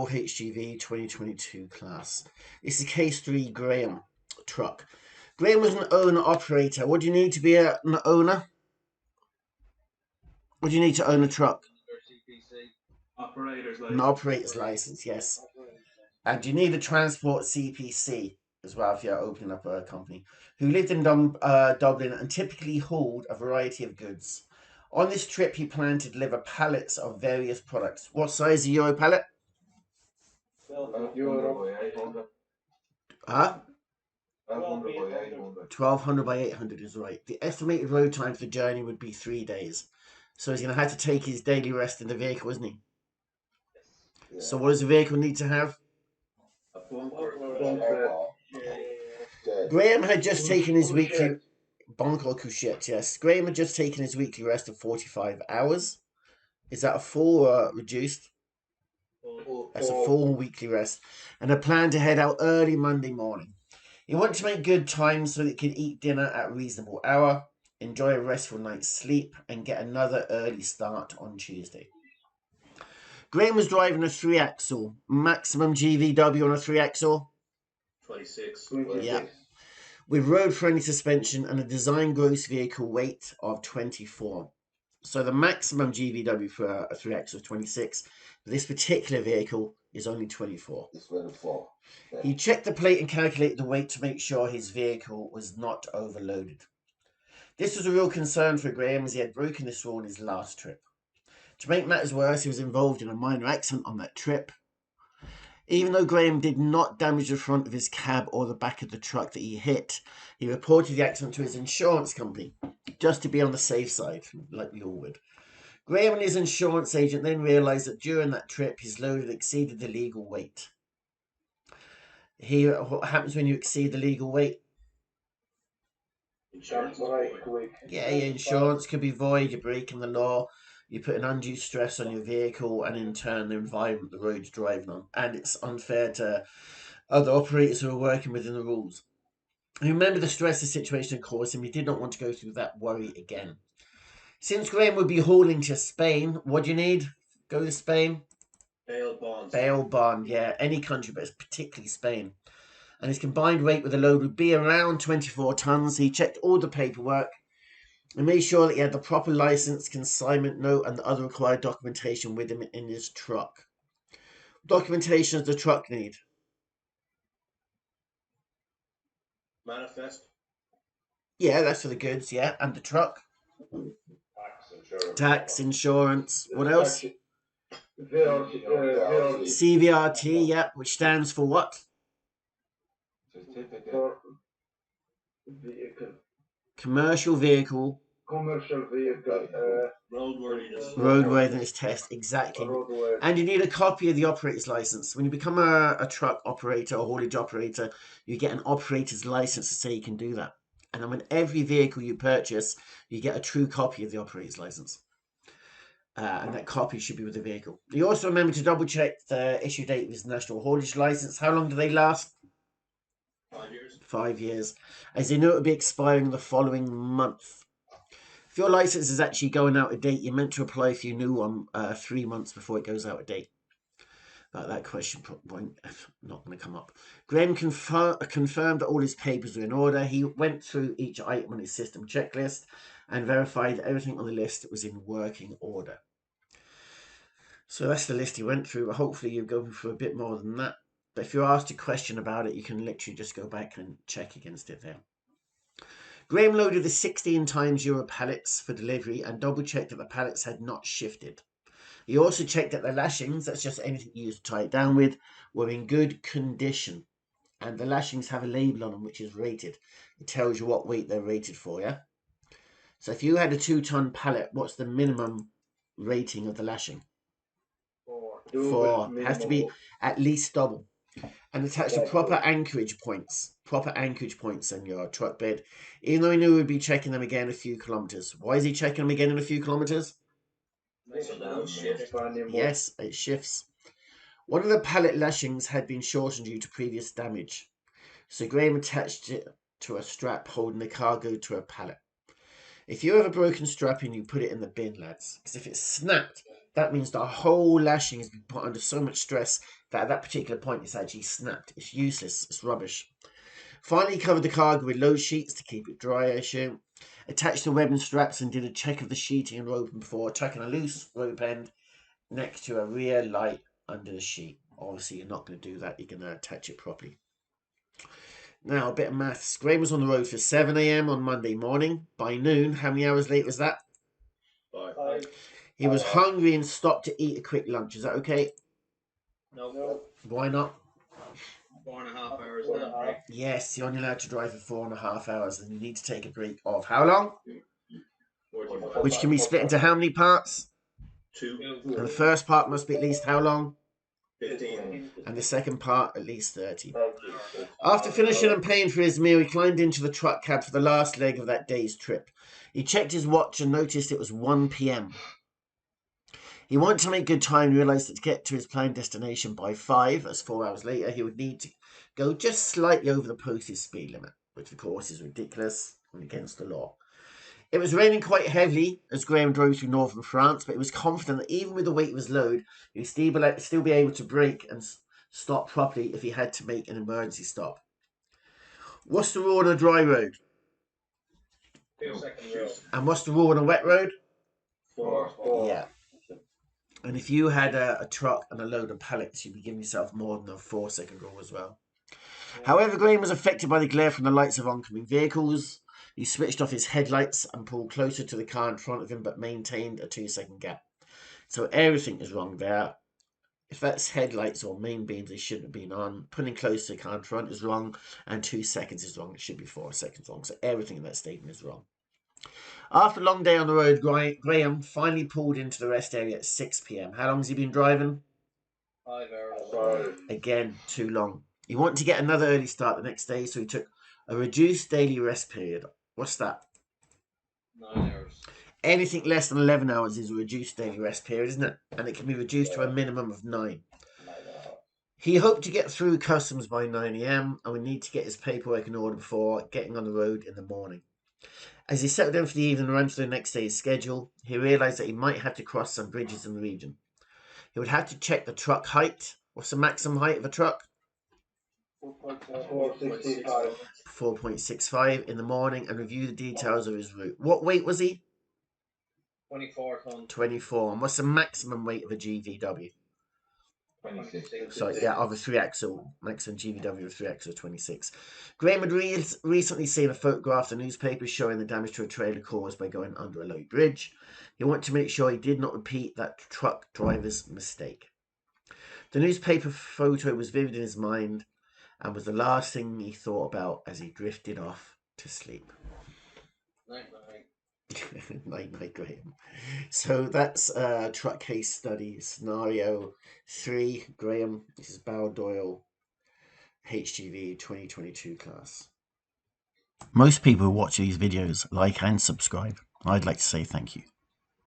Baldoyle HGV 2022 class. It's a Case 3 Graham truck. Graham was an owner-operator. What do you need to be an owner? What do you need to own a truck? CPC. Operator's license. An operator's license, yes. And you need a transport CPC as well if you're opening up a company. Who lived in Dublin and typically hauled a variety of goods. On this trip, he planned to deliver pallets of various products. What size is a Euro pallet? Euro. Huh? 1200 by 800. 1200 by 800 is right. The estimated road time for the journey would be 3 days. So he's going to have to take his daily rest in the vehicle, isn't he? Yes. So what does the vehicle need to have? A bunker. Graham had just taken his weekly... Bunker or couchette, yes. Graham had just taken his weekly rest of 45 hours. Is that a full or reduced? That's a full weekly rest. And a plan to head out early Monday morning. He wanted to make good time so that he could eat dinner at a reasonable hour, enjoy a restful night's sleep, and get another early start on Tuesday. Graham was driving a 3-axle. Maximum GVW on a 3-axle? 26. Yeah. With road-friendly suspension and a design gross vehicle weight of 24. So the maximum GVW for a 3-axle is 26. But this particular vehicle is only 24. It's 24. Okay. He checked the plate and calculated the weight to make sure his vehicle was not overloaded. This was a real concern for Graham as he had broken this rule on his last trip. To make matters worse, he was involved in a minor accident on that trip. Even though Graham did not damage the front of his cab or the back of the truck that he hit, he reported the accident to his insurance company, just to be on the safe side, like we all would. Graham and his insurance agent then realised that during that trip, his load had exceeded the legal weight. Here, what happens when you exceed the legal weight? Insurance. Yeah, your insurance could be void, you're breaking the law, you put an undue stress on your vehicle, and in turn the environment the road's driving on. And it's unfair to other operators who are working within the rules. Remember the stress the situation had caused him. He did not want to go through that worry again. Since Graham would be hauling to Spain, what do you need? Go to Spain? Bail bonds. Bail bond, yeah. Any country, but it's particularly Spain. And his combined weight with the load would be around 24 tons. He checked all the paperwork and made sure that he had the proper license, consignment note, and the other required documentation with him in his truck. Documentation does the truck need? Manifest. Yeah, that's for the goods, yeah. And the truck? Tax, insurance. What else? CVRT, yeah, which stands for what? Commercial vehicle. Roadworthiness. Roadworthiness test, exactly. And you need a copy of the operator's license. When you become a truck operator or haulage operator, you get an operator's license to say you can do that. And on every vehicle you purchase, you get a true copy of the operator's license. And that copy should be with the vehicle. You also remember to double check the issue date of his national haulage license. How long do they last? 5 years. 5 years. As they know it will be expiring the following month. If your license is actually going out of date, you're meant to apply for your new one 3 months before it goes out of date. But that question won't not going to come up. Graham confirmed that all his papers were in order. He went through each item on his system checklist and verified that everything on the list was in working order. So that's the list he went through, but hopefully you're going through a bit more than that. But if you're asked a question about it, you can literally just go back and check against it there. Graham loaded the 16 times Euro pallets for delivery and double-checked that the pallets had not shifted. He also checked that the lashings, that's just anything you use to tie it down with, were in good condition. And the lashings have a label on them which is rated. It tells you what weight they're rated for, yeah? So if you had a 2-ton pallet, what's the minimum rating of the lashing? 4. It has to be at least double. And attach the proper anchorage points on your truck bed, even though he knew he would be checking them again a few kilometres. Why is he checking them again in a few kilometres? Yes, it shifts. One of the pallet lashings had been shortened due to previous damage, so Graham attached it to a strap holding the cargo to a pallet. If you have a broken strap and you put it in the bin, lads, because if it's snapped, That means the whole lashing has been put under so much stress that at that particular point it's actually snapped. It's useless. It's rubbish. Finally covered the cargo with load sheets to keep it dry, I assume. Attached the webbing straps and did a check of the sheeting and roping before tucking a loose rope end next to a rear light under the sheet. Obviously, you're not going to do that. You're going to attach it properly. Now, a bit of maths. Graham was on the road for 7 a.m. on Monday morning. By noon, how many hours late was that? 5. He was hungry and stopped to eat a quick lunch. Is that okay? No. Why not? 4.5 hours then break. Yes, you're only allowed to drive for 4.5 hours, and you need to take a break of how long? 45. Which can be split into how many parts? 2. And the first part must be at least how long? 15. And the second part at least 30. After finishing and paying for his meal, he climbed into the truck cab for the last leg of that day's trip. He checked his watch and noticed it was 1 p.m. He wanted to make good time and realised that to get to his planned destination by 5, as 4 hours later, he would need to go just slightly over the posted speed limit, which of course is ridiculous and against the law. It was raining quite heavily as Graham drove through northern France, but he was confident that even with the weight of his load, he would still be able to brake and stop properly if he had to make an emergency stop. What's the rule on a dry road? 2 second row. And what's the rule on a wet road? 4. Yeah. And if you had a truck and a load of pallets, you'd be giving yourself more than a 4-second rule as well. However, Graham was affected by the glare from the lights of oncoming vehicles. He switched off his headlights and pulled closer to the car in front of him, but maintained a 2-second gap. So everything is wrong there. If that's headlights or main beams, they shouldn't have been on. Putting close to the car in front is wrong, and 2 seconds is wrong. It should be 4 seconds wrong. So everything in that statement is wrong. After a long day on the road, Graham finally pulled into the rest area at 6 p.m. How long has he been driving? 5 hours. Again, too long. He wanted to get another early start the next day, so he took a reduced daily rest period. What's that? 9 hours. Anything less than 11 hours is a reduced daily rest period, isn't it? And it can be reduced to a minimum of 9. He hoped to get through customs by 9 a.m. and would need to get his paperwork in order before getting on the road in the morning. As he settled in for the evening and ran through the next day's schedule, he realised that he might have to cross some bridges in the region. He would have to check the truck height. What's the maximum height of a truck? 4.65. 4.65 in the morning, and review the details of his route. What weight was he? 24 tons. 24. And what's the maximum weight of a GVW? 26. So yeah, of a 3-axle, maximum GVW of 3-axle 26. Graham had recently seen a photograph in the newspaper showing the damage to a trailer caused by going under a low bridge. He wanted to make sure he did not repeat that truck driver's mistake. The newspaper photo was vivid in his mind and was the last thing he thought about as he drifted off to sleep. Night. Night, Graham. So that's truck case study scenario 3. Graham, this is Baldoyle HGV 2022 class. Most people who watch these videos like and subscribe. I'd like to say thank you.